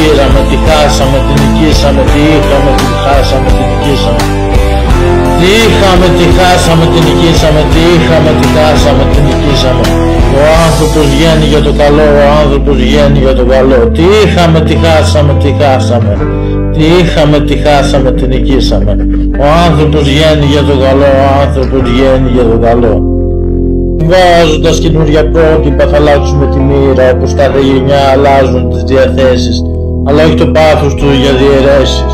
πήραμε, τη χάσαμε, τη νικήσαμε, τι είχαμε, τη χάσαμε, τη νικήσαμε. Τι είχαμε, τη χάσαμε, τη νικήσαμε, τι είχαμε, τη χάσαμε, τη νικήσαμε. Ο άνθρωπος βγαίνει για το καλό, ο άνθρωπος βγαίνει για το καλό. Τι είχαμε, τη χάσαμε, τη χάσαμε. Τι είχαμε, τη χάσαμε, τη νικήσαμε. Ο άνθρωπος βγαίνει για το καλό, ο άνθρωπος βγαίνει για το καλό. Βάζοντας καινούργια πρότυπα θα αλλάξουμε τη μοίρα, όπως κάθε γενιά αλλάζουν τις διαθέσεις, αλλά όχι το πάθος του για διαιρέσεις.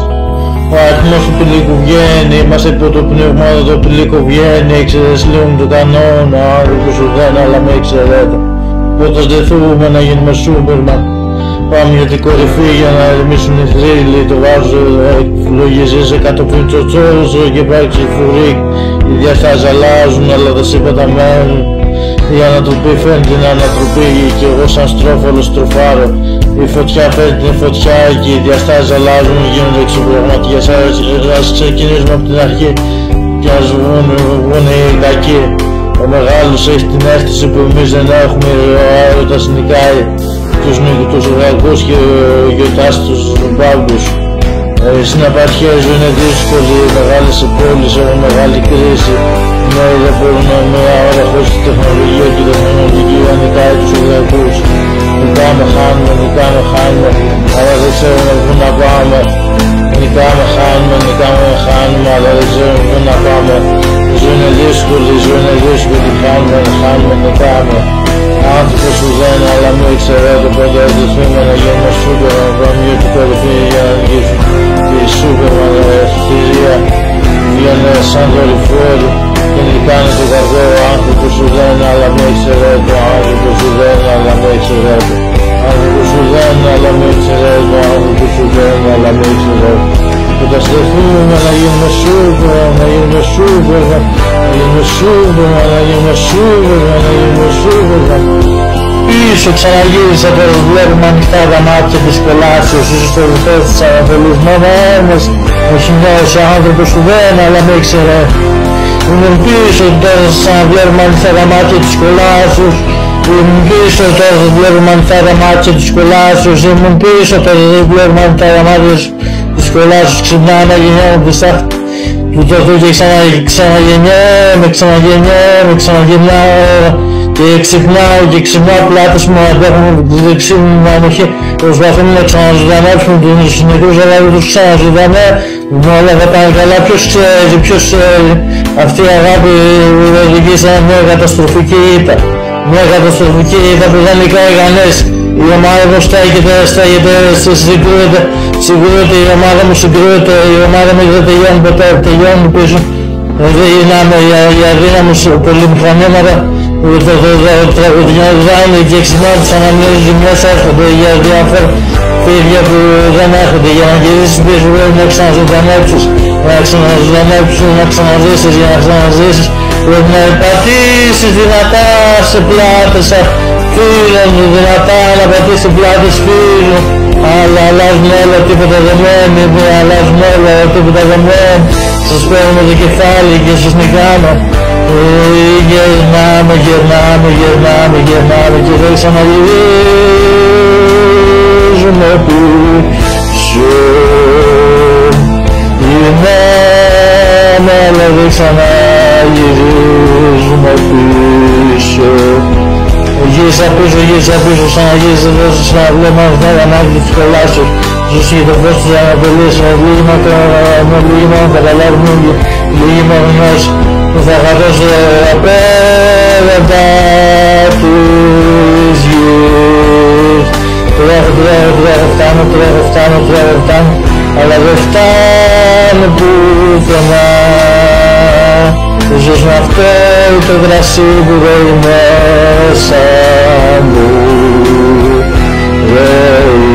Ο αριθμός του πηλίκου βγαίνει, μας είπε το πνεύμα το πηλίκο βγαίνει, εξαιρεσλούν το κανόνα, ο άνθρωπος ουδέν αλλά με εξαιρέτα. Όταν δεθούμε να γίνουμε Σούπερμαν, πάμε για την κορυφή για να ερμήσουν οι θρύλοι, το βάζω εκφλογίζεις 100 πριν τσοτσόζο και υπάρξει φουρίκ. Οι διαστάσεις αλλάζουν αλλά τα σύμπαντα μένουν. Η ανατροπή φαίνεται την ανατροπή και εγώ σαν στρόφολο στροφάρω. Η φωτιά φαίνεται την φωτιά και οι διαστάσεις αλλάζουν, γίνονται εξωπραγματικές. Ας ξεκινήσουμε από την αρχή και ας βγουν οι κακοί. Ο μεγάλος έχει την αίσθηση που εμείς δεν έχουμε, ο έρωτας νικάει τους νοικητούς εργατικούς και γιορτάσει τους μπάμπους. Στην απαρχία η ζωή είναι δύσκολη, μεγάλες πόλεις έχουν μεγάλη κρίση. Οι νέοι δεν μπορούν να μια ώρα χωρίς τη τεχνολογία και η τεχνολογική ανικάει τους εργατικούς. Νικάμε, χάνουμε, αλλά δεν ξέρουμε πού να πάμε. Νικάμε, χάνουμε, αλλά δεν ξέρουμε πού να πάμε. Η ζωή είναι δύσκολη, χάνουμε, νικάμε. Άνθρωπος που δεν αλλά μη εξαιρέτω, πότε εντεθούμε να γίνουμε Σούπερμαν, πάμε για την κορυφή για να νικήσουμε. Και η Σούπερμαν θηρία βγαίνε σαν δορυφόροι και νικάνε το κακό. Άνθρωπος που δεν αλλά μη εξαιρέτω, άνθρωπος που δεν αλλά μη εξαιρέτω. Άνθρωπος που δεν αλλά μη εξαιρέτω, άνθρωπος που δεν αλλά μη εξαιρέτω. Όταν στεθούμε να γίνουμε Σούπερμαν, να γίνουμε Σούπερμαν, να γίνουμε Σούπερμαν, να γίνουμε Σούπερμαν, να γίνουμε Σούπερμαν. Πίσω ξαναγύρισα, τώρα βλέπουμε ανοιχτά τα μάτια της κολάσεως, ίσως το ρουφές της Ανατολής. Μόνο ένας ο χειμώνας, ο άνθρωπος που δεν αλλά με ήξερε. Ήμουν πίσω, τώρα ξαναβλέπουμε ανοιχτά τα μάτια της κολάσεως. Ήμουν πίσω, τώρα δεν βλέπουμε ανοιχτά τα μάτια της κολάσεως. Ήμουν πίσω, τώρα δεν βλέπουμε ανοιχτά τα μάτια της κολάσεως. Ξυπνάω να γεννιόμαι τη στάχτη του τόχου και ξαναγεννιάμαι. Και ξυπνάω πλάτες μου, αντέχουμε τη δεξί μου ανοχή. Προσπαθούμε να ξαναζωντανέψουμε τους νεκρούς, αλλά δεν τους ξαναζωντανέψουμε. Όλα θα πάνε καλά, ποιος ξέρει. Αυτή η αγάπη οδηγεί σε μια καταστροφική ήττα. Μια καταστροφική ήττα που δεν νικάει κανείς. Η ομάδα μου στέκεται, συγκρούεται, η ομάδα μου συγκρούεται, η ομάδα μου δεν τελειώνει ποτέ, τελειώνει πίσω. Δεν γυρνάμε για αδύναμους πολυμηχανήματα. Τραγουδιάζουν και ξυπνάνε τις αναμνήσεις μέσα, έρχονται για διάφορα φίδια που δεν έρχονται. Για να γυρίσεις πίσω πρέπει να ξαναζωντανέψεις, να ξαναζήσεις. Για να ξαναζήσεις πρέπει να πατήσεις δυνατά σε πλάτες φίλων, δυνατά να πατήσεις πλάτες φίλων. Αλλά αλλάζουν όλα, τίποτα δεν μένει, αλλάζουν όλα, τίποτα δεν μένει. Σας παίρνουμε το κεφάλι και σας νικάμε. Γυρνάμε και δεν ξαναγυρίζουμε πίσω. Γυρνάμε αλλά δεν ξαναγυρίζουμε πίσω. Γύρισα πίσω, ξαναγύρισα εδώ σαν να βλέπω αυτά τα μάτια της κολάσεως. Ζούσε και το φως της Ανατολής, με λίγμα να καταλάβουμε λίγμα γνώση που θα γραφώσω απέναντα της γης. Φτάνω, αλλά δεν φτάνω πουθενά. Ίσως με αυτό το κρασί που δεν μέσα μου ρέει.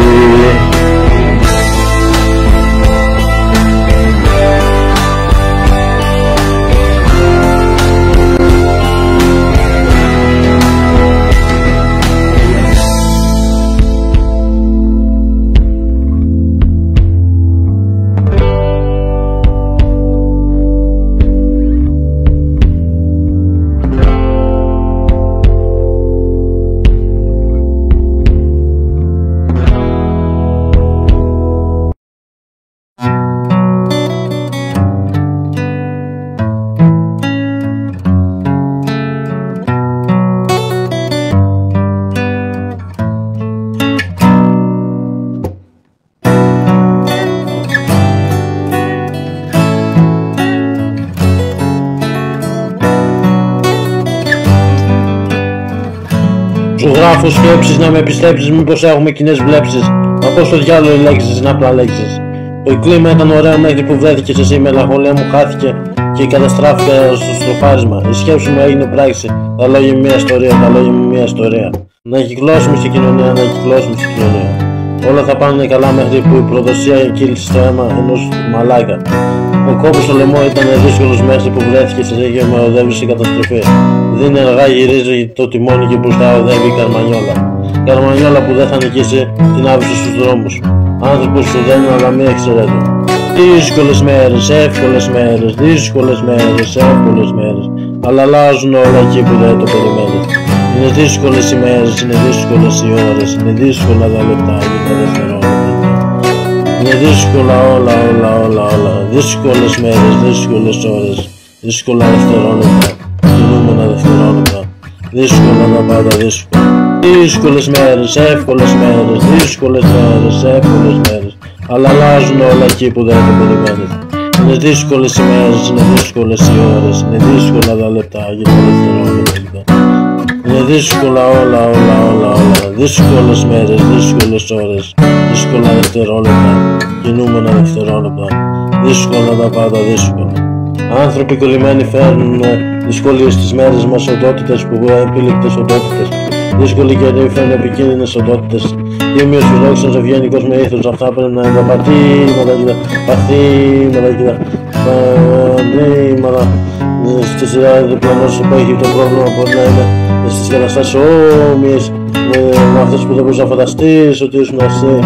γράφω σκέψεις να με πιστέψεις, μήπως έχουμε κοινές βλέψεις. Μα πώς το διάλογο οι λέξεις είναι απλά λέξεις. Το κλίμα ήταν ωραίο μέχρι που βρέθηκες εσύ, η μελαγχολία μου χάθηκε και καταστράφηκα στο στροφάρισμα. Η σκέψη μου έγινε πράξη, τα λόγια μου μια ιστορία, τα λόγια μου μια ιστορία. Να κυκλώσουμε στην κοινωνία, να κυκλώσουμε στην κοινωνία. Όλα θα πάνε καλά μέχρι που η προδοσία κύλησε στο αίμα ενός μαλάκα. Ο κόπος στο λαιμό ήταν δύσκολος μέχρι που βρέθηκες εσύ και με οδεύει στην καταστροφή. Δίνει αργά, γυρίζει το τιμόνι και μπροστά οδεύει η Καρμανιόλα. Καρμανιόλα που δεν θα νικήσει την άφησε στους δρόμους. Άνθρωπος σου δεν είναι, αλλά μη εξαιρέτω. Δύσκολες μέρες, εύκολες μέρες, δύσκολες μέρες, εύκολες μέρες. Αλλά αλλάζουν όλα εκεί που δεν το περιμένεις. Είναι δύσκολες οι μέρες, είναι δύσκολες οι ώρες, είναι δύσκολα τα λεπτά και τα δευτερόλεπτα. Είναι δύσκολα όλα. Δύσκολες μέρες, δύσκολες ώρες, δύσκολα δευτερόλεπτα, κινούμενα δευτερόλεπτα. Δύσκολα τα πάντα δύσκολα. Δύσκολες μέρες, εύκολες μέρες, δύσκολες μέρες, εύκολες μέρες. Αλλά αλλάζουν όλα εκεί που δεν το περιμένεις. Είναι δύσκολες οι μέρες, είναι δύσκολες οι ώρες, είναι δύσκολα τα λεπτά και τα δευτερόλεπτα. Είναι δύσκολα όλα. Δύσκολες μέρες, δύσκολες ώρες, δύσκολα δευτερόλεπτα, κινούμενα δευτερόλεπτα. Δύσκολα τα πάντα δύσκολα. Άνθρωποι κολλημένοι φέρνουν δυσκολίες στις μέρες μας, οντότητες που επίλεκτες οντότητες. Δύσκολοι καιροί φέρνουν επικίνδυνες οντότητες. Τίμιος φιλόξενος ευγενικός με ήθος, αυτά πρέπει να είναι τα πατήματα και τα πατήματα. Στη σειρά διπλανός που έχει το πρόβλημα μπορεί να είναι στις καταστάσεις όμοιες με αυτές που δεν μπορείς να φανταστείς ότι ήσουν εσύ.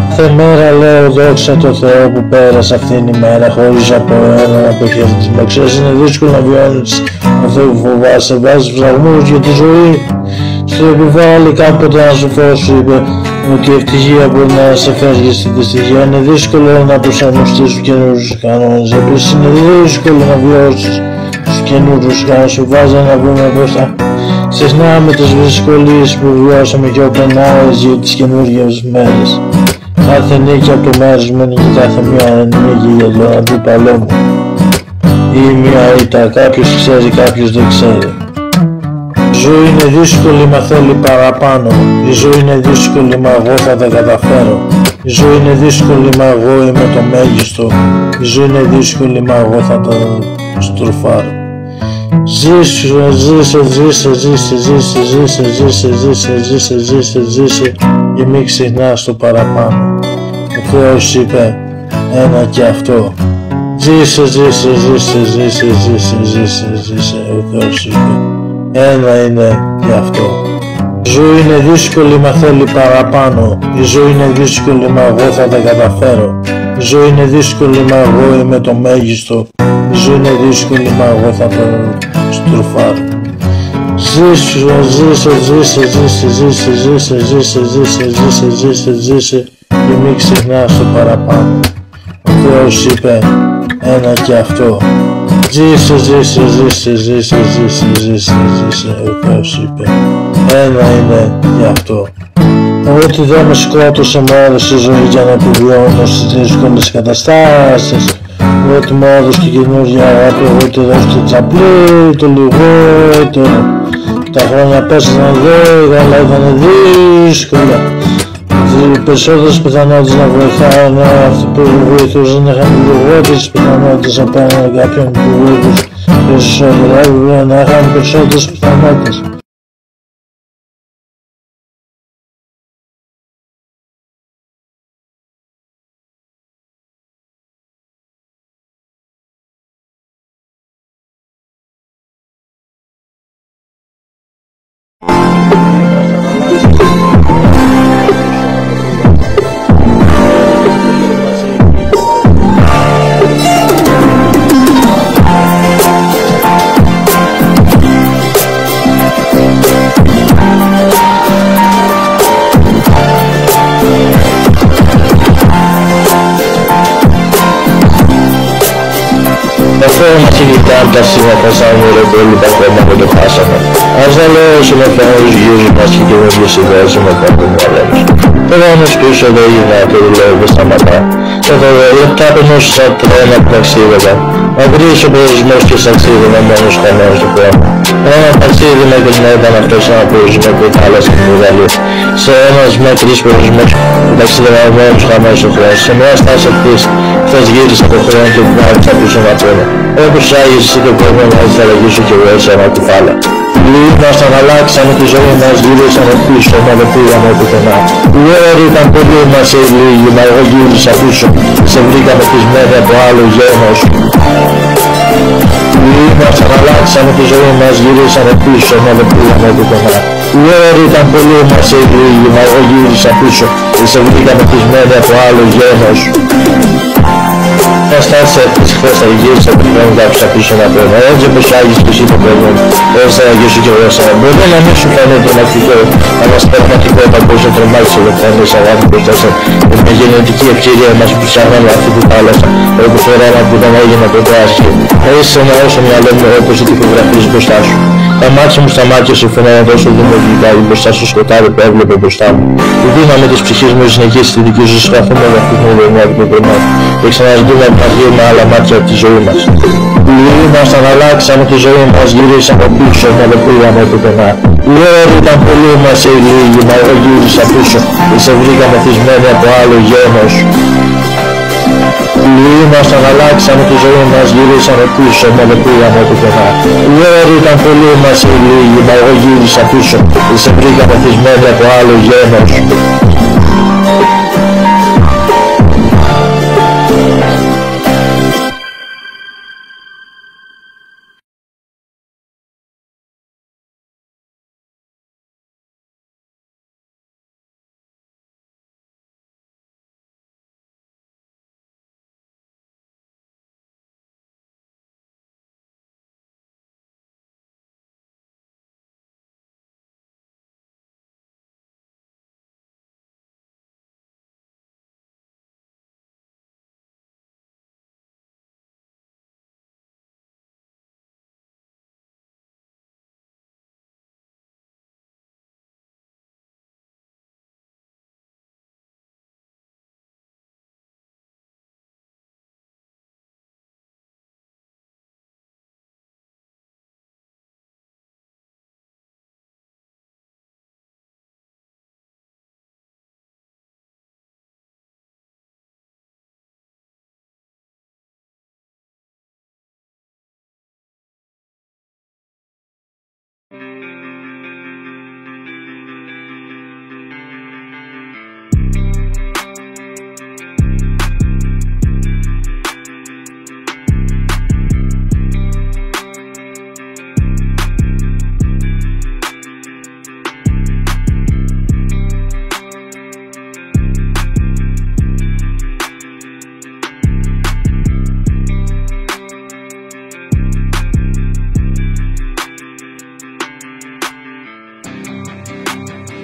Κάθε μέρα λέω δόξα τω Θεώ που πέρασε αυτήν η μέρα χωρίς από έναν αποχαιρετισμό. Ξέρεις, είναι δύσκολο να βιώνεις αυτό που φοβάσαι. Βάζεις φραγμούς για τη ζωή. Στο επιβάλλει κάποτε να σου φως είπε ότι η ευτυχία μπορεί να σε φέρει στην δυστυχία. Είναι δύσκολο να προσαρμοστείς στους καινούριους κανόνες. Επίσης είναι δύσκολο να βιώσεις στους καινούριους κανόνες. Σου βάζει να βρούμε μπροστά. Ξεχνάμε τις δυσκολίες που βιώσαμε και οπενάρες για τις καινούργιες μέρες. Κάθε νίκη από το μέρος μου είναι και κάθε μία νίκη για τον αντίπαλό μου. Ή μία ήττα, κάποιος ξέρει, κάποιος δεν ξέρει. Η ζωή είναι δύσκολη, μα θέλει παραπάνω. Η ζωή είναι δύσκολη, μα εγώ θα τα καταφέρω. Η ζωή είναι δύσκολη, μα εγώ είμαι το μέγιστο. Η ζωή είναι δύσκολη, μα εγώ θα τα στροφάρω. Ζήσε και μην ξεχνάς το παραπάνω. Ο Θεός είπε ένα και αυτό. Ζήσε, ο Θεός είπε ένα είναι και αυτό. Η ζωή είναι δύσκολη, μα θέλει παραπάνω. Η ζωή είναι δύσκολη, μα εγώ θα τα καταφέρω. Η ζωή είναι δύσκολη, μα εγώ είμαι το μέγιστο. Η ζωή είναι δύσκολη, μα εγώ θα τα στροφάρω. Ζήσε και μην ξεχνάς το παραπάνω. Ο Θεός είπε ένα και αυτό. Ζήσε, ο Θεός είπε ένα είναι και αυτό. Ό,τι δεν με σκότωσε μου έδωσε η ζωή για να επιβιώνω στις δύσκολες καταστάσεις. Ό,τι μου έδωσε την καινούργια αγάπη, εγώ τη δώσω τσαπλή, το λιγότερο. Τα χρόνια πέσανε δέκα, αλλά ήταν δύσκολα. Οι περισσότερες πιθανότητες να βοηθάω, ενώ αυτοί που βοηθούσαν είχαν λιγότερες πιθανότητες απέναντι κάποιον που βοηθούσε περισσότερα, να είχαν περισσότερες πιθανότητες. Τώρα μας ηγητάν τα σύννεφα σαν μοιροπόλοιπα κόμματα το χάσαμε. Ας δεν λέω όσο με φαίνονται γύρω μας και καινούργιες ιδέες με κάτω μυαλό μας. Τώρα όμως πίσω εδώ γυρνά το δουλεύω δεν σταματά. Εδώ λεπτά περνούσε σαν τρένα που ταξίδευα. Μακρύς ο προορισμός και σαν ξύδι μόνος χαμένος του χρόνου. Ένα ταξίδι με γυρνόταν αυτός σαν προορισμό που θάλασσα και μηδαλή. Σε ένας μακρύς προορισμός που ταξίδευα μόνος χαμένος του χρόνου. Σε μια στάση αυτής χθες γύρισα το χρόνο και την άρχισα πίσω να τρώνε. Όπως άγεις εσύ το κόσμο να θα λαγίσω κι εγώ σε ένα κουφάλα. Λίγοι μας αναλλάξαμε τη ζωή μας, γύρισαμε πίσω, μα δεν πήγαμε πουθενά. Οι όροι ήταν πολύ μας λίγοι, μα εγώ γύρισα πίσω, σε βρήκαμε πεισμένοι από άλλο γένος. Λίγοι μας αναλλάξαμε τη ζωή μας, γυρίσαμε πίσω, μα δεν πήγαμε πουθενά. Οι όροι ήταν πολύ μας λίγοι, μα εγώ γύρισα πίσω, σε βρήκαμε πεισμένοι από άλλο γένος. Θα στάτησα τις χθες θα γύρισα το χρόνο και άφησα πίσω να παίρνω. Έτσι όπως άγεις και εσύ το παίρνω, έτσι θα γυρίσω και εγώ εσένα. Μπορεί να μην σου φαίνεται τρομακτικό, αλλά στην πραγματικότητα μπορείς να τρομάξεις εδώ φαίνεται αγάπη μπροστά σε μια γενετική ευκαιρία μας που ψάχναμε αυτή τη θάλασσα, όπως το ρέμα που δεν έγινε ποτέ άσχη. Θα είσαι ένα όσο μυαλό μου όπως η τυπογραφής μπροστά σου. Τα μάτια μου στα μάτια σου φαίνεται τόσο δημιουργικά ή μπροστά στο σκοτάδι που έβλεπε μπροστά μου. Η δύναμη της ψυχής μου συνεχίζει στη δική σου σκαφούμε με αυτή την ιδέα που περνάω και ξαναζητούμε από τα δύο με άλλα μάτια από τη ζωή μας. Λίγοι μας αναλλάξαμε τη ζωή μας, γυρίσαμε πίσω, μα δεν πήγαμε πουθενά. Οι όροι ήταν πολύ μας λίγοι, μα εγώ γύρισα πίσω και σε βρήκαμε θυσμένοι από άλλο γένος. Λίγοι μας αναλλάξαμε τη ζωή μας, γυρίσαμε πίσω, μα δεν πήγαμε πουθενά. Οι όροι ήταν πολύ μας λίγοι, μα εγώ γύρισα πίσω και σε βρήκαμε θυσμένοι από άλλο γένος.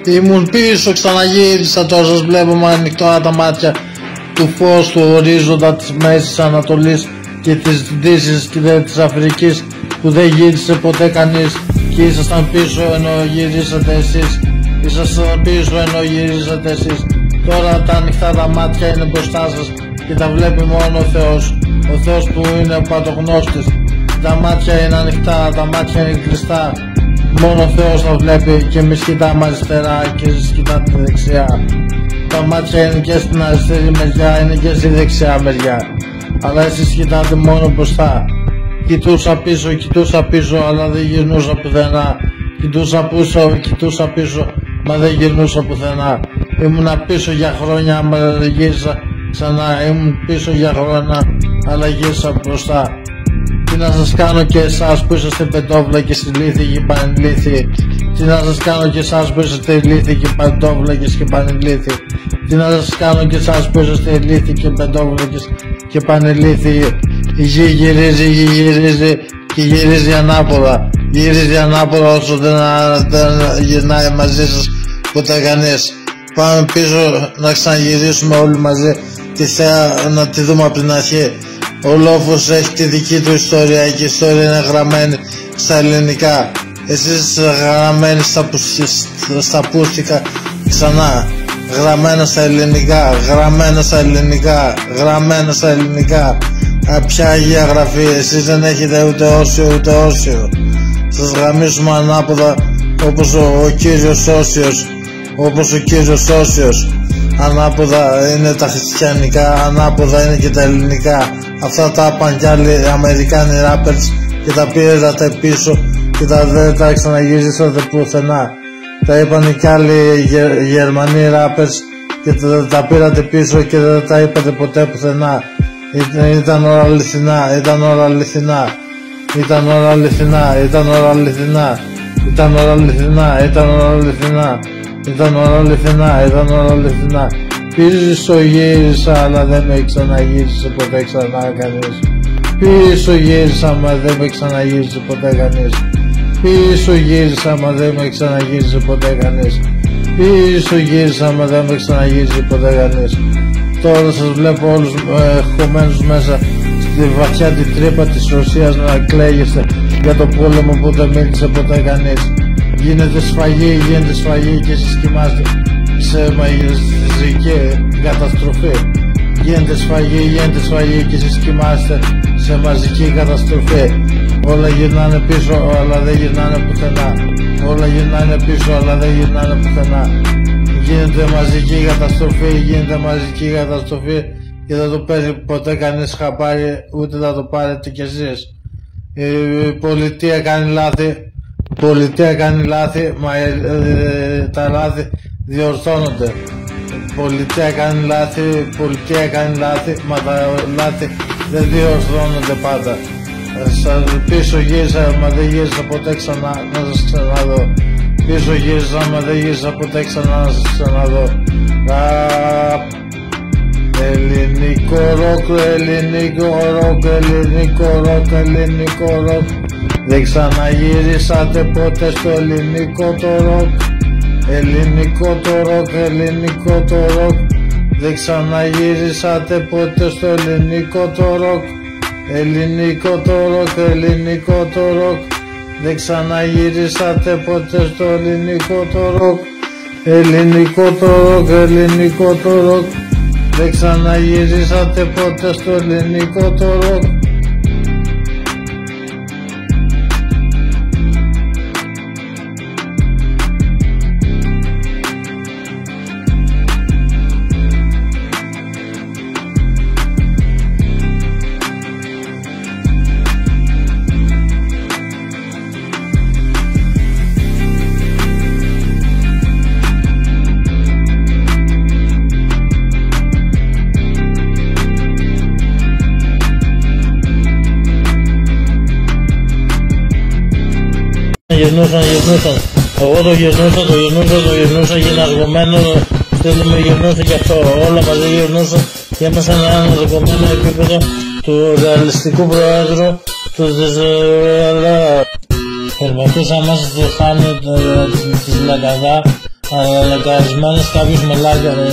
Ήμουν πίσω, ξαναγύρισα, τώρα σας βλέπω με ανοιχτά τα μάτια του φως του ορίζοντα της Μέσης Ανατολής και της Δύσης και της Αφρικής που δεν γύρισε ποτέ κανείς και ήσασταν πίσω ενώ γυρίσατε εσείς. Ήσασταν πίσω ενώ γυρίσατε εσείς. Τώρα τα ανοιχτά τα μάτια είναι μπροστά σας και τα βλέπει μόνο ο Θεός. Ο Θεός που είναι ο παντογνώστης. Τα μάτια είναι ανοιχτά, τα μάτια είναι κλειστά. Μόνο ο Θεός τα βλέπει και εμείς κοιτάμε αριστερά και εσείς κοιτάτε δεξιά. Τα μάτια είναι και στην αριστερή μεριά, είναι και στη δεξιά μεριά. Αλλά εσείς κοιτάτε μόνο μπροστά. Κοιτούσα πίσω, αλλά δεν γυρνούσα πουθενά. Κοιτούσα πίσω, μα δεν γυρνούσα πουθενά. Ήμουνα πίσω για χρόνια, αλλά γύρισα ξανά. Ήμουν πίσω για χρόνια, αλλά γύρισα μπροστά. Τι να σας κάνω και εσάς που είσαστε πεντόβλακες, ηλίθιοι και πανηλίθιοι. Τι να σας κάνω και εσάς που είσαστε ηλίθιοι και πεντόβλακες και πανηλίθιοι. Τι να σας κάνω και εσάς που είσαστε ηλίθιοι και πεντόβλακες και πανηλίθιοι. Η γη γυρίζει και γυρίζει ανάποδα. Γυρίζει ανάποδα όσο δεν γυρνάει μαζί σας ποτέ κανείς. Πάμε πίσω να ξαναγυρίσουμε όλοι μαζί τη θέα να τη δούμε από την αρχή. Ο Λόφος έχει τη δική του ιστορία και η ιστορία είναι γραμμένη στα ελληνικά. Εσείς γραμμένοι στα πούστικα ξανά. Γραμμένα στα ελληνικά, γραμμένα στα ελληνικά, γραμμένα στα ελληνικά. Ποια Αγία Γραφή, εσείς δεν έχετε ούτε όσιο ούτε όσιο. Σας γραμμίσουμε ανάποδα όπως ο Κύριος Όσιος. Όπως ο Κύριος Όσιος. Ανάποδα είναι τα χριστιανικά, ανάποδα είναι και τα ελληνικά. Αυτά τα είπαν κι άλλοι Αμερικάνοι rappers και τα πήρατε πίσω και δεν τα ξαναγυρίσατε πουθενά. Τα είπαν κι άλλοι Γερμανοί rappers και τα πήρατε πίσω και δεν τα είπατε ποτέ πουθενά. Ήταν όλα αληθινά, ήταν όλα αληθινά. Ήταν όλα αληθινά, ήταν όλα αληθινά. Ήταν όλα αληθινά, ήταν όλα αληθινά. Ήταν όλα αληθινά, ήταν όλα αληθινά. Πίσω γύρισα αλλά δεν με ξαναγύρισε ποτέ ξανά κανείς. Πίσω γύρισα μα δεν με ξαναγύρισε ποτέ κανείς. Πίσω γύρισα μα δεν με ξαναγύρισε ποτέ κανείς. Πίσω γύρισα μα δεν με ξαναγύρισε ποτέ κανείς. Τώρα σας βλέπω όλους χωμένους μέσα στη βαθιά την τρύπα της Ρωσίας να κλαίγεστε για το πόλεμο που δεν μίλησε ποτέ κανείς. Γίνεται σφαγή και εσείς κοιμάστε σε μαζική καταστροφή. Γίνεται σφαγή και εσείς κοιμάστε σε μαζική καταστροφή. Όλα γυρνάνε πίσω αλλά δεν γυρνάνε πουθενά. Όλα γυρνάνε πίσω αλλά δεν γυρνάνε πουθενά. Γίνεται μαζική καταστροφή και δεν το παίρνει ποτέ κανείς χαμπάρι, ούτε θα το πάρετε κι εσείς. Η πολιτεία κάνει λάθη, μα τα λάθη διορθώνονται. Πολιτεία κάνει λάθη, μα τα λάθη δεν διορθώνονται πάντα. Πίσω γύρισα, μα δεν γύρισα ποτέ ξανά να σας ξαναδώ. Πίσω γύρισα, μα δεν γύρισα ποτέ ξανά να σας ξαναδώ. Ελληνικό ροκ, ελληνικό ροκ, ελληνικό ροκ, ελληνικό ροκ. Δεν ξαναγυρίσατε ποτέ στο ελληνικό το ροκ. Ελληνικό το ροκ, ελληνικό το ροκ. Δεν ξαναγυρίσατε ποτέ στο ελληνικό το ροκ. Ελληνικό το ροκ, ελληνικό το ροκ. Δεν ξαναγυρίσατε ποτέ στο ελληνικό το ροκ. Ελληνικό το ροκ, ελληνικό το ροκ. Δεν ξαναγυρίσατε ποτέ στο ελληνικό το ροκ. Γυρνούσαν. Εγώ το γυρνούσα γυναργωμένο, στέλνουμε γυρνούσα και αυτό. Όλα μαζί γυρνούσαν και ήμασταν ένα νοσοκομμένο επίπεδο του ρεαλιστικού προέδρου του περπατούσαν μέσα στη χάνη της Λαγκαδά, λαγκαρισμένες, κάποιος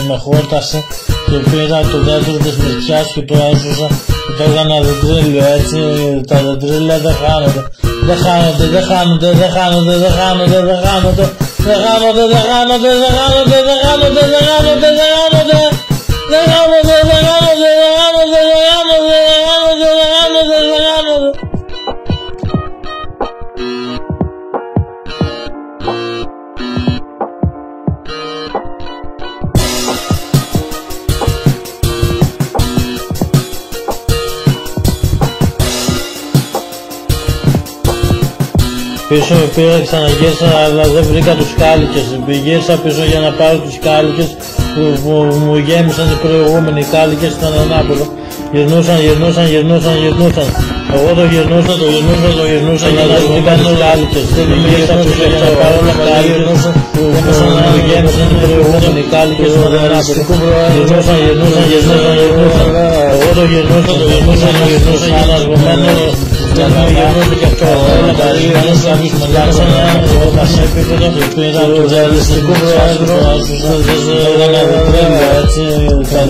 με χόρτασε και πήρα το δέντρο της μυρτιάς και το έσουσα και το έκανα δεντρίλιο, έτσι. Τα δεντρίλια δεν χάνονται. Δεν Πίσω ξαναγύρισα αλλά δεν βρήκα τους κάλικες. Γύρισα πίσω για να πάρω τους κάλικες που μου γέμισαν οι προηγούμενοι. Κάλικες ήταν ανάποδα. Γυρνούσαν. Εγώ το γυρνούσα για να βρήκα τους κάλικες. Γύρισα πίσω για να πάρω τους κάλικες που μου γέμισαν οι προηγούμενοι. Κάλικες ήταν ανάποδα. Γυρνούσαν. Εγώ το το γεννούσε αναργωμένο, δεν το γεννούσε και αυτό, όλα τα λίγα σαν ένα επίπεδο του ρεαλιστικού προέδρου, δεν ανατρέμει, έτσι, δεν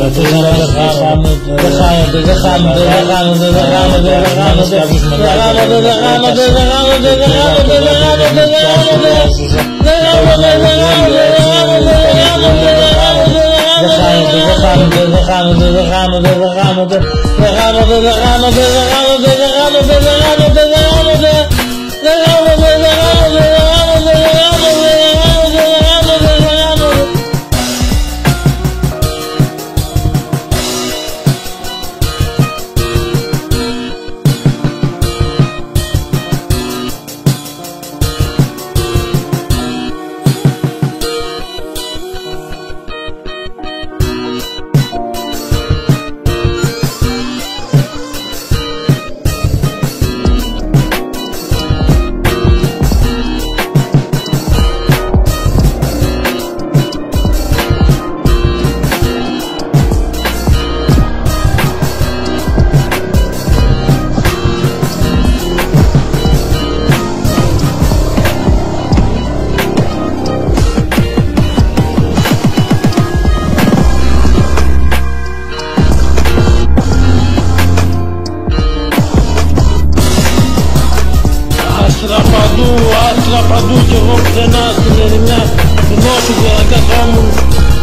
άστρα παντού κι εγώ πουθενά στην ερημιά του νότου και καθόμουν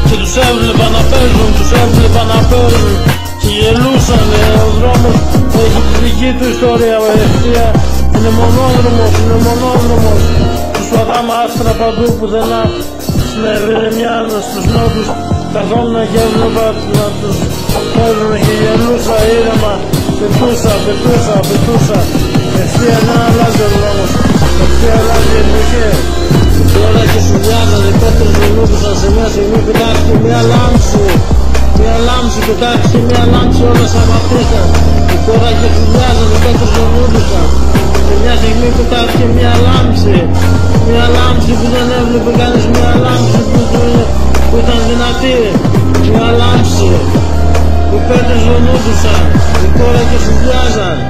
και τους έβλεπα να παίζουν, και γελούσαν. Ο δρόμος έχει τη δική του ιστορία, ο ευθεία είναι μονόδρομος, τους πατάμε άστρα παντού πουθενά στην ερημιά στους νότους. Καθόμουν και έβλεπα να τους παίζουν και γελούσα ήρεμα, πετούσα. Ευθεία δεν αλλάζει ο δρόμος, ευθεία αλλάζει η εποχή. Τώρα και σου βιάζανε, πέτρες βελούδουσαν σε μια στιγμή, πετάχτηκε μια λάμψη, πετάχτηκε μια λάμψη, όλα σταματήσαν. Τώρα και σου βιάζανε, πέτρες βελούδουσαν σε μια στιγμή, πετάχτηκε μια λάμψη που δεν έβλεπε κανείς, μια λάμψη που ήταν δυνατή, μια λάμψη που πέτρες βελούδουσαν, τώρα και σου βιάζανε.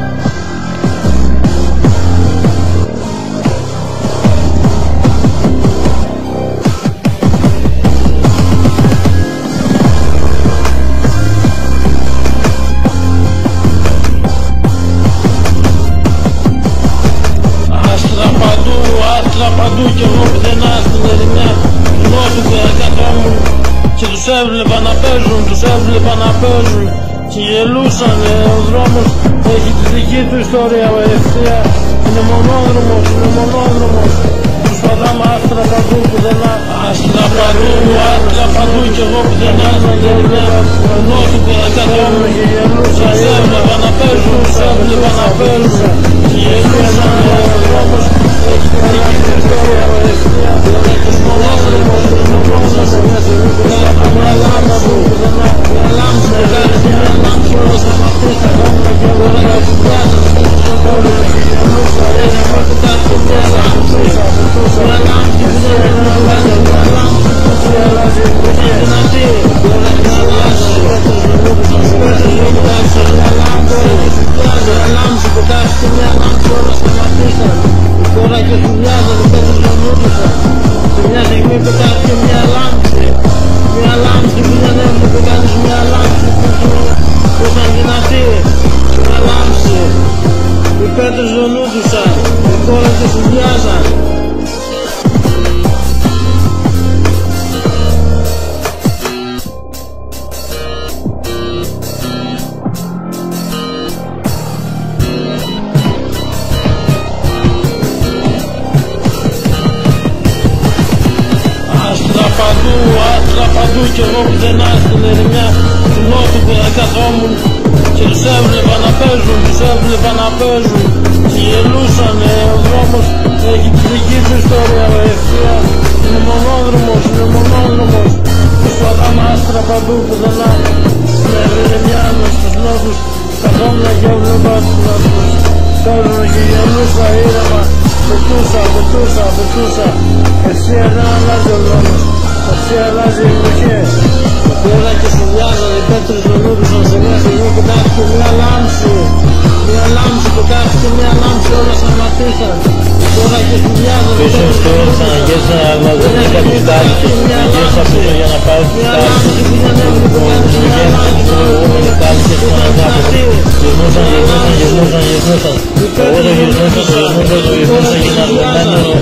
Παντού κι εγώ πουθενά στην ερημιά του νότου και καθόμουν και τους έβλεπα να παίζουν, και γελούσαν. Ο δρόμος έχει τη δική του ιστορία, ο ευθεία είναι μονόδρομος, τους πατάμε άστρα παντού πουθενά, άστρα παντού κι εγώ πουθενά στην ερημιά του νότου και καθόμουν και γελούσαν. Τους έβλεπα να παίζουν, και γελούσαν. Ο δρόμος έχει τη δική του ιστορία, ο ευθεία είναι μονόδρομος, σε μια στιγμή που σταματάμε μια λάμψη, όλα σταματήσαν. Και τώρα και σου βιάζανε, και γελούσα ήρεμα, πετάχτηκε μια λάμψη που δεν έβλεπε κανείς, μια λάμψη που ήταν δυνατή, μια λάμψη πετάχτηκε μια λάμψη, όλα σταματήσαν. Τώρα και σου βιάζανε, πέτρες βελούδουσαν σε μια στιγμή, πετάχτηκε μια λάμψη που δεν έβλεπε κανείς, μια λάμψη που ήταν δυνατή, μια λάμψη που πέτρες βελούδουσαν, τώρα και σου βιάζανε. Άστρα παντού κι εγώ πουθενά στην ερημιά του νότου που καθόμουν και τους έβλεπα να παίζουν, και γελούσαν. Ο δρόμος έχει τη δική του ιστορία, ο ευθεία είναι μονόδρομος, τους πατάμε άστρα παντού πουθενά στην ερημιά στους νότους. Καθόμουν και έβλεπα να τους παίζουν και γελούσα ήρεμα, πετούσα. Ευθεία δεν αλλάζει ο δρόμος, Εσύ αλλάζει οι εποχές. Τώρα και συνδυάζανε οι πέτρες λουλούδουσαν σε μια στιγμή που κάθηκε μια λάμψη. Μια λάμψη που κάθηκε μια λάμψη, όλα σταματήσαν. Τώρα και συνδυάζανε οι Πίσω πέτρες στο ξαναγγέλσαν, αλλά δεν είχα κουστάκι. Αγγέλσα πίσω για να πάω στο κουστάκι. Μου γέμισαν τις προηγούμενες κάλικες που αναδάπω. Γυρνούσαν. Εγώ το γυρνούσα, γίνανε δεμένο.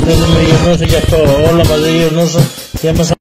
Δεν με γυρνούσε γι' αυτό. Όλα μαζί γυρνούσαν και έμεσα